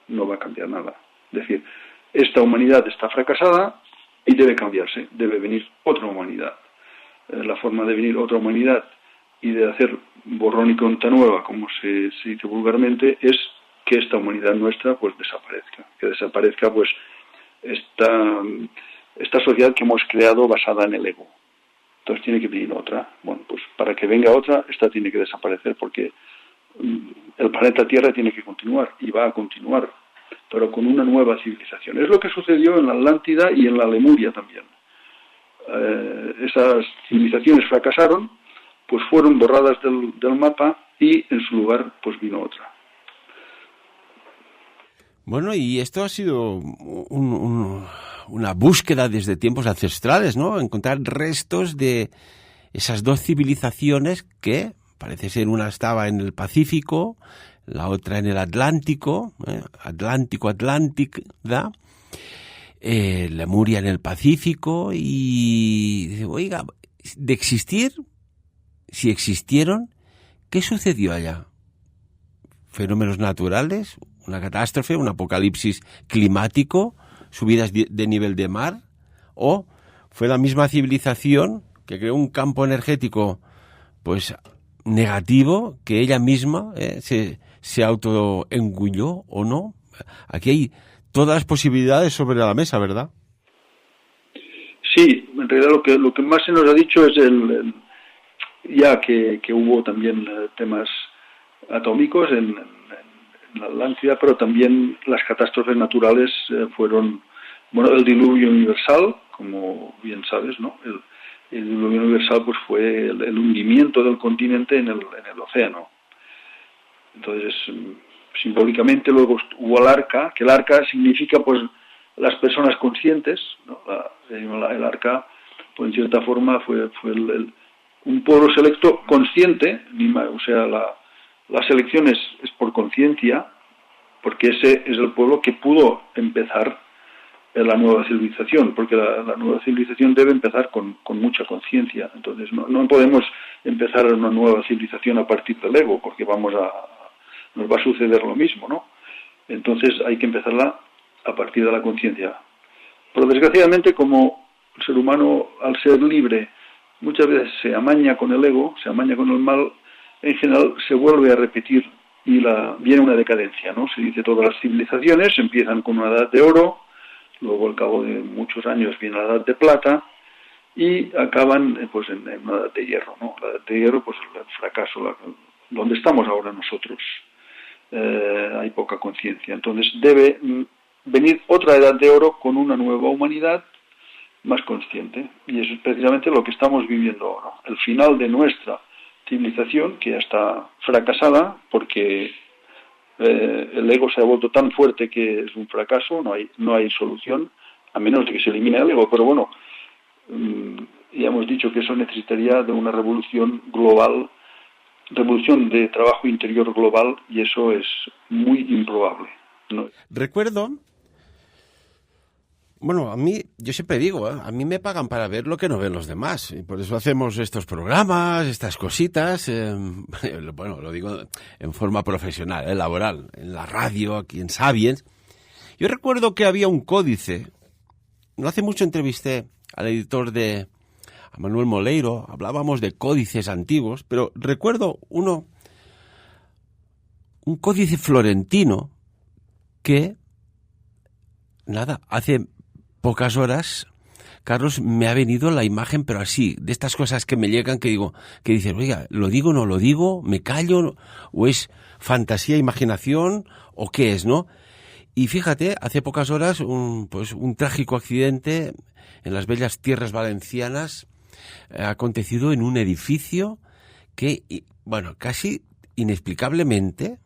no va a cambiar nada. Es decir, esta humanidad está fracasada y debe cambiarse, debe venir otra humanidad. La forma de venir otra humanidad y de hacer borrón y cuenta nueva, como se dice vulgarmente, es que esta humanidad nuestra pues desaparezca, que desaparezca pues esta sociedad que hemos creado basada en el ego. Entonces tiene que venir otra. Bueno, pues para que venga otra, esta tiene que desaparecer, porque el planeta Tierra tiene que continuar, y va a continuar, pero con una nueva civilización. Es lo que sucedió en la Atlántida y en la Lemuria también. Esas civilizaciones fracasaron, pues fueron borradas del mapa, y en su lugar pues vino otra. Bueno, y esto ha sido una búsqueda desde tiempos ancestrales, ¿no? Encontrar restos de esas dos civilizaciones que parece ser una estaba en el Pacífico, la otra en el Atlántico, Atlántica, Lemuria en el Pacífico, y oiga, de existir, si existieron, ¿qué sucedió allá? ¿Fenómenos naturales? ¿Una catástrofe? ¿Un apocalipsis climático? ¿Subidas de nivel de mar? ¿O fue la misma civilización que creó un campo energético pues negativo, que ella misma se autoengulló o no? Aquí hay todas las posibilidades sobre la mesa, ¿verdad? Sí, en realidad lo que más se nos ha dicho es ya que hubo también temas atómicos en la Atlántida, pero también las catástrofes naturales fueron, bueno, el diluvio universal, como bien sabes, ¿no? El diluvio universal pues fue el hundimiento del continente en el océano. Entonces, simbólicamente luego hubo el arca, que el arca significa pues las personas conscientes, ¿no? El arca, pues en cierta forma fue un pueblo selecto consciente, o sea, la selección es por conciencia, porque ese es el pueblo que pudo empezar la nueva civilización, porque la nueva civilización debe empezar con mucha conciencia. Entonces no podemos empezar una nueva civilización a partir del ego, porque nos va a suceder lo mismo, ¿no? Entonces hay que empezarla a partir de la conciencia. Pero desgraciadamente, como el ser humano, al ser libre, muchas veces se amaña con el ego, se amaña con el mal, en general se vuelve a repetir y viene una decadencia, ¿no? Se dice todas las civilizaciones empiezan con una edad de oro, luego al cabo de muchos años viene la edad de plata y acaban pues en una edad de hierro, ¿no? La edad de hierro, pues el fracaso, donde estamos ahora nosotros. Hay poca conciencia. Entonces debe venir otra edad de oro con una nueva humanidad más consciente, y eso es precisamente lo que estamos viviendo ahora, el final de nuestra civilización, que ya está fracasada porque el ego se ha vuelto tan fuerte que es un fracaso, no hay solución, a menos de que se elimine el ego. Pero bueno, ya hemos dicho que eso necesitaría de una revolución global, revolución de trabajo interior global, y eso es muy improbable, ¿no? Recuerdo, bueno, yo siempre digo, a mí me pagan para ver lo que no ven los demás, y por eso hacemos estos programas, estas cositas, bueno, lo digo en forma profesional, laboral, en la radio, aquí en Sapiens. Yo recuerdo que había un códice, no hace mucho entrevisté al editor a Manuel Moleiro, hablábamos de códices antiguos, pero recuerdo un códice florentino que, hace pocas horas, Carlos, me ha venido la imagen, pero así, de estas cosas que me llegan, que dicen, oiga, ¿lo digo, no lo digo? ¿Me callo? ¿O es fantasía, imaginación? ¿O qué es, no? Y fíjate, hace pocas horas, un trágico accidente en las bellas tierras valencianas ha acontecido en un edificio que, bueno, casi inexplicablemente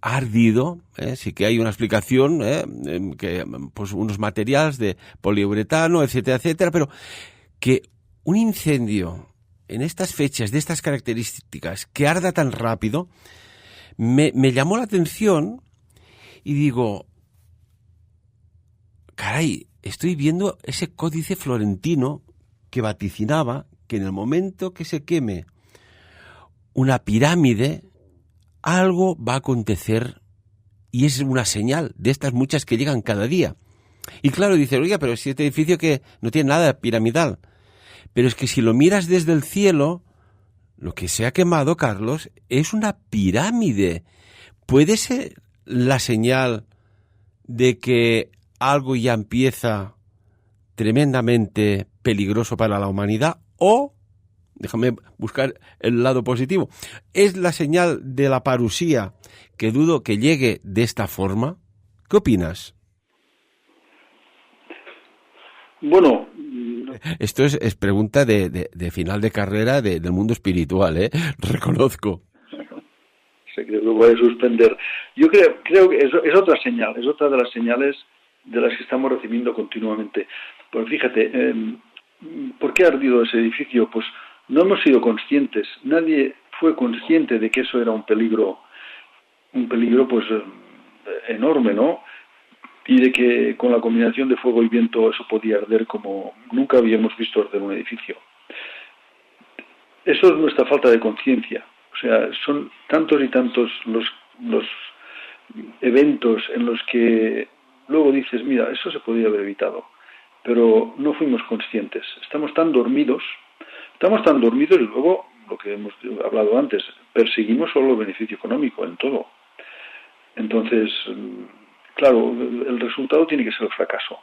ha ardido, sí que hay una explicación, que pues unos materiales de poliuretano, etcétera, etcétera, pero que un incendio en estas fechas, de estas características, que arda tan rápido, me llamó la atención, y digo, caray, estoy viendo ese códice florentino que vaticinaba que en el momento que se queme una pirámide, algo va a acontecer, y es una señal de estas muchas que llegan cada día. Y claro, dice, oiga, pero si este edificio que no tiene nada piramidal. Pero es que si lo miras desde el cielo, lo que se ha quemado, Carlos, es una pirámide. ¿Puede ser la señal de que algo ya empieza tremendamente peligroso para la humanidad? O, déjame buscar el lado positivo, ¿es la señal de la parusía, que dudo que llegue de esta forma? ¿Qué opinas? Bueno, esto es pregunta de final de carrera del mundo espiritual, reconozco. Se creo que voy a suspender. Yo creo que es otra señal, es otra de las señales de las que estamos recibiendo continuamente. Pues fíjate, ¿por qué ha ardido ese edificio? Pues no hemos sido conscientes, nadie fue consciente de que eso era un peligro pues enorme, ¿no? Y de que con la combinación de fuego y viento eso podía arder como nunca habíamos visto arder un edificio. Eso es nuestra falta de conciencia. O sea, son tantos y tantos los eventos en los que luego dices, mira, eso se podría haber evitado, pero no fuimos conscientes. Estamos tan dormidos y luego, lo que hemos hablado antes, perseguimos solo el beneficio económico en todo. Entonces, claro, el resultado tiene que ser el fracaso.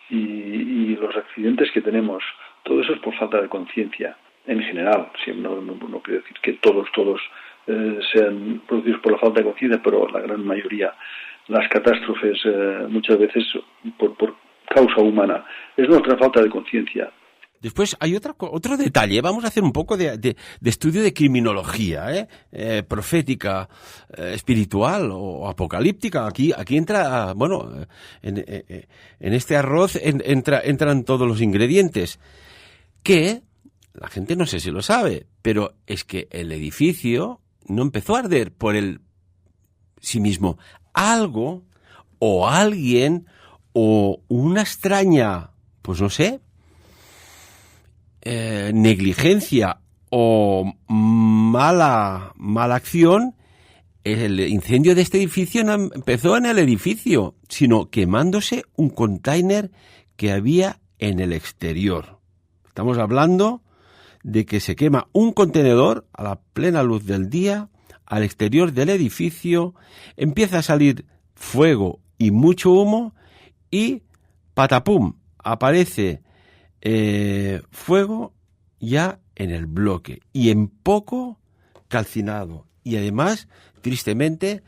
Y los accidentes que tenemos, todo eso es por falta de conciencia, en general. No quiero decir que todos sean producidos por la falta de conciencia, pero la gran mayoría, las catástrofes, muchas veces por causa humana, es nuestra falta de conciencia. Después hay otro detalle. Vamos a hacer un poco de estudio de criminología, profética, espiritual o apocalíptica. Aquí entra, bueno, en este arroz entran todos los ingredientes. Que la gente no sé si lo sabe, pero es que el edificio no empezó a arder por sí mismo. Algo o alguien o una extraña, pues no sé, negligencia o mala acción, el incendio de este edificio no empezó en el edificio, sino quemándose un container que había en el exterior. Estamos hablando de que se quema un contenedor a la plena luz del día, al exterior del edificio, empieza a salir fuego y mucho humo y patapum, aparece fuego ya en el bloque y en poco calcinado, y además tristemente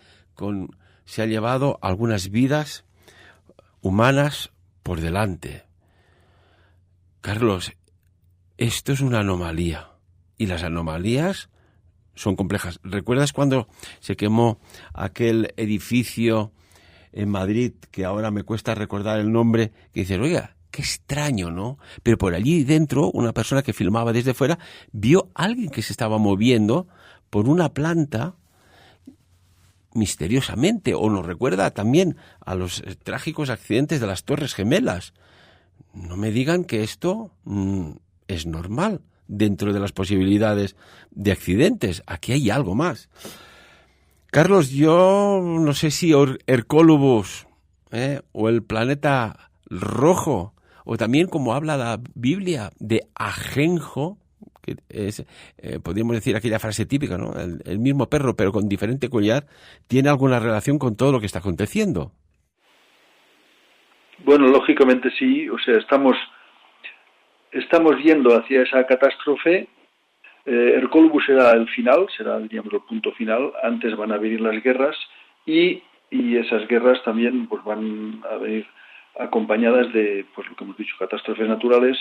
se ha llevado algunas vidas humanas por delante. Carlos, esto es una anomalía, y las anomalías son complejas. ¿Recuerdas cuando se quemó aquel edificio en Madrid, que ahora me cuesta recordar el nombre, que dices, oiga, qué extraño, ¿no? Pero por allí dentro, una persona que filmaba desde fuera vio a alguien que se estaba moviendo por una planta misteriosamente, o nos recuerda también a los trágicos accidentes de las Torres Gemelas. No me digan que esto es normal dentro de las posibilidades de accidentes. Aquí hay algo más. Carlos, yo no sé si Hercólubus o el planeta rojo, o también como habla la Biblia de ajenjo, que es, podríamos decir aquella frase típica, ¿no? El mismo perro pero con diferente collar, ¿tiene alguna relación con todo lo que está aconteciendo? Bueno, lógicamente sí. O sea, estamos yendo hacia esa catástrofe. Hercólubus será el final, será, diríamos, el punto final. Antes van a venir las guerras y esas guerras también pues van a venir acompañadas de, pues lo que hemos dicho, catástrofes naturales,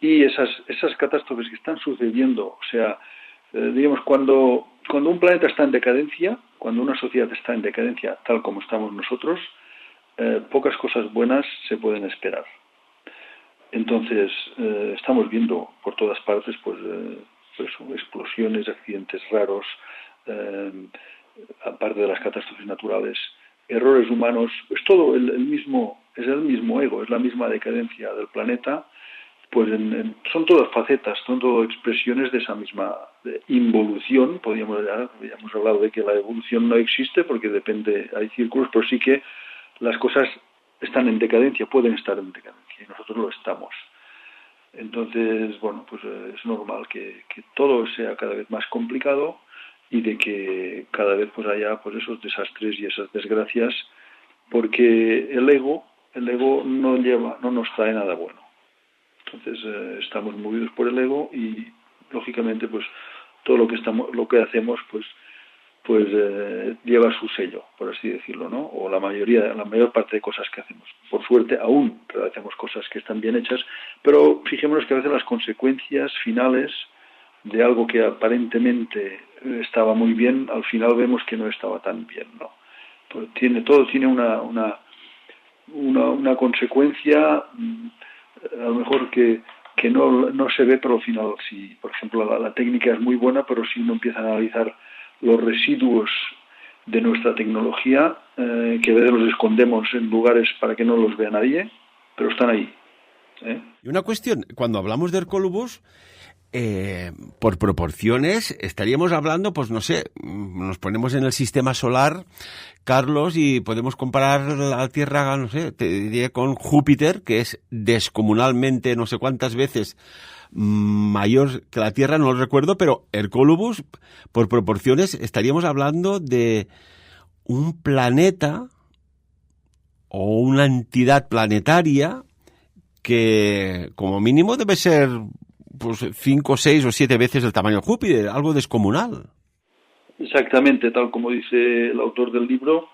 y esas catástrofes que están sucediendo. O sea, digamos, cuando un planeta está en decadencia, cuando una sociedad está en decadencia, tal como estamos nosotros, pocas cosas buenas se pueden esperar. Entonces, estamos viendo por todas partes, pues explosiones, accidentes raros, aparte de las catástrofes naturales, errores humanos, es todo es el mismo ego, es la misma decadencia del planeta. Pues son todas facetas, son todas expresiones de esa misma involución. Habíamos hablado de que la evolución no existe porque depende, hay círculos, pero sí que las cosas están en decadencia, pueden estar en decadencia, y nosotros lo estamos. Entonces, bueno, pues es normal que todo sea cada vez más complicado y de que cada vez pues haya pues esos desastres y esas desgracias, porque el ego no nos trae nada bueno. Entonces estamos movidos por el ego y lógicamente pues todo lo que hacemos pues lleva su sello, por así decirlo, ¿no? O la mayor parte de cosas que hacemos. Por suerte aún hacemos cosas que están bien hechas, pero fijémonos que a veces las consecuencias finales de algo que aparentemente estaba muy bien, al final vemos que no estaba tan bien, ¿no? Pues todo tiene una consecuencia, a lo mejor que no se ve, pero al final, si por ejemplo la técnica es muy buena, pero si uno empieza a analizar los residuos de nuestra tecnología, que a veces los escondemos en lugares para que no los vea nadie, pero están ahí. Y una cuestión, cuando hablamos de Hercólubus, por proporciones, estaríamos hablando, pues no sé, nos ponemos en el sistema solar, Carlos, y podemos comparar la Tierra, no sé, te diría con Júpiter, que es descomunalmente no sé cuántas veces mayor que la Tierra, no lo recuerdo, pero Hercólubus, por proporciones, estaríamos hablando de un planeta o una entidad planetaria que como mínimo debe ser pues 5, 6 o 7 veces el tamaño de Júpiter, algo descomunal. Exactamente, tal como dice el autor del libro,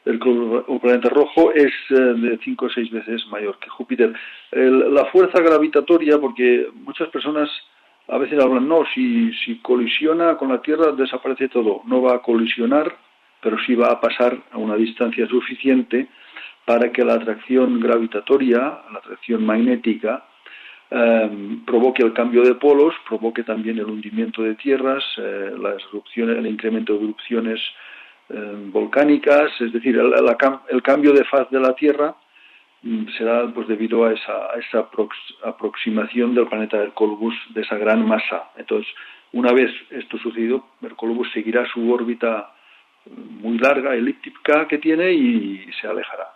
el planeta rojo es de 5 o 6 veces mayor que Júpiter. La fuerza gravitatoria, porque muchas personas a veces hablan, no, si colisiona con la Tierra desaparece todo. No va a colisionar, pero sí va a pasar a una distancia suficiente para que la atracción gravitatoria, la atracción magnética, provoque el cambio de polos, provoque también el hundimiento de tierras, las erupciones, el incremento de erupciones volcánicas, es decir, el cambio de faz de la Tierra será pues debido a esa aproximación del planeta Hercólubus, de esa gran masa. Entonces, una vez esto sucedido, Hercólubus seguirá su órbita muy larga, elíptica que tiene, y se alejará.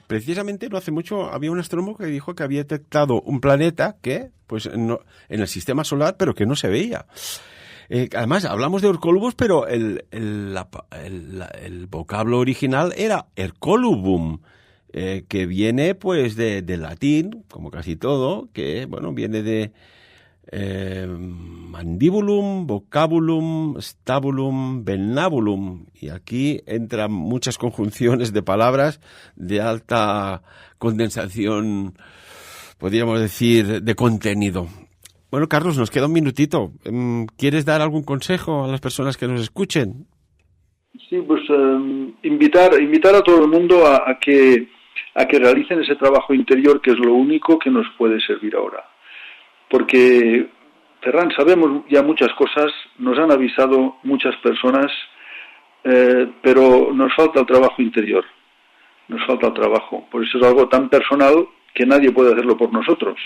Precisamente no hace mucho había un astrónomo que dijo que había detectado un planeta que, pues, en el sistema solar, pero que no se veía. Además, hablamos de Hercólubus, pero el vocablo original era Hercólubum, que viene, pues, del latín, como casi todo, que, bueno, viene de mandibulum, vocabulum, stabulum, vernabulum, y aquí entran muchas conjunciones de palabras de alta condensación, podríamos decir, de contenido. Bueno, Carlos, nos queda un minutito. ¿Quieres dar algún consejo a las personas que nos escuchen? Sí, pues invitar a todo el mundo a que realicen ese trabajo interior, que es lo único que nos puede servir ahora. Porque, Ferran, sabemos ya muchas cosas, nos han avisado muchas personas, pero nos falta el trabajo interior, nos falta el trabajo. Por eso es algo tan personal que nadie puede hacerlo por nosotros.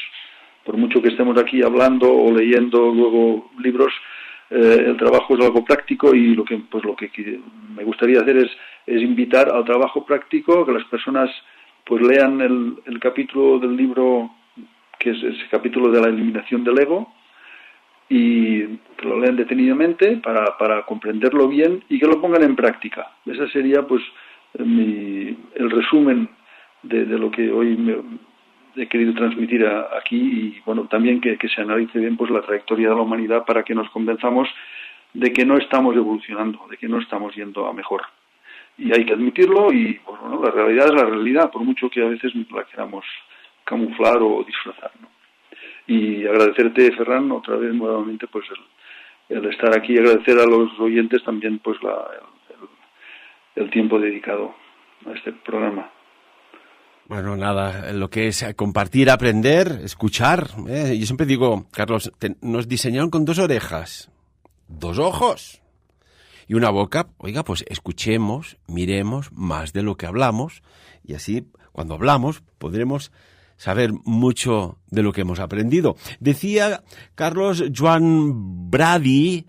Por mucho que estemos aquí hablando o leyendo luego libros, el trabajo es algo práctico, y lo que me gustaría hacer es invitar al trabajo práctico, que las personas pues lean el capítulo del libro, que es ese capítulo de la eliminación del ego, y que lo lean detenidamente para comprenderlo bien y que lo pongan en práctica. Ese sería pues el resumen de lo que hoy he querido transmitir aquí, y bueno, también que se analice bien pues la trayectoria de la humanidad, para que nos convenzamos de que no estamos evolucionando, de que no estamos yendo a mejor. Y hay que admitirlo, y pues, bueno, la realidad es la realidad, por mucho que a veces la queramos camuflar o disfrazar, ¿no? Y agradecerte, Ferran, otra vez nuevamente pues el estar aquí, y agradecer a los oyentes también pues el tiempo dedicado a este programa. Bueno, nada, lo que es compartir, aprender, escuchar. Yo siempre digo, Carlos, nos diseñaron con 2 orejas, 2 ojos y una boca, oiga, pues escuchemos, miremos más de lo que hablamos, y así, cuando hablamos, podremos saber mucho de lo que hemos aprendido. Decía Carlos Joan Brady,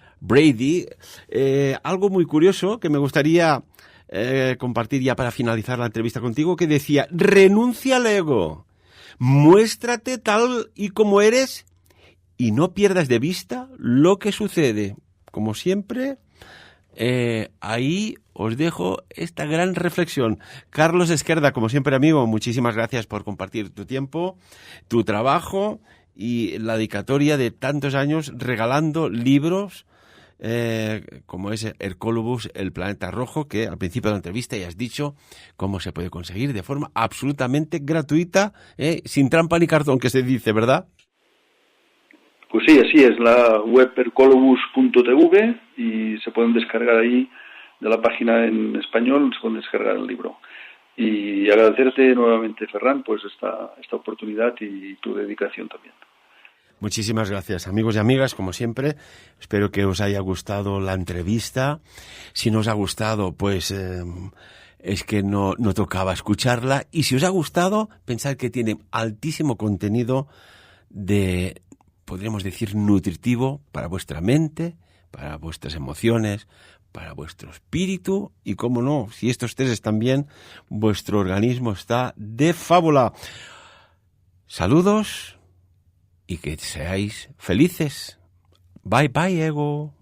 algo muy curioso que me gustaría compartir ya para finalizar la entrevista contigo, que decía: renuncia al ego, muéstrate tal y como eres y no pierdas de vista lo que sucede. Como siempre, ahí os dejo esta gran reflexión. Carlos Esquerda, como siempre, amigo, muchísimas gracias por compartir tu tiempo, tu trabajo y la dedicatoria de tantos años regalando libros como es Hercólogos, el planeta rojo, que al principio de la entrevista ya has dicho cómo se puede conseguir de forma absolutamente gratuita, sin trampa ni cartón, que se dice, ¿verdad? Pues sí, así es, la web hercolobus.tv, y se pueden descargar ahí de la página en español, se pueden descargar el libro. Y agradecerte nuevamente, Ferran, pues esta oportunidad y tu dedicación también. Muchísimas gracias, amigos y amigas, como siempre. Espero que os haya gustado la entrevista. Si no os ha gustado, pues es que no tocaba escucharla. Y si os ha gustado, pensad que tiene altísimo contenido de, podríamos decir, nutritivo para vuestra mente, para vuestras emociones, para vuestro espíritu y, cómo no, si estos tres están bien, vuestro organismo está de fábula. Saludos y que seáis felices. Bye bye, ego.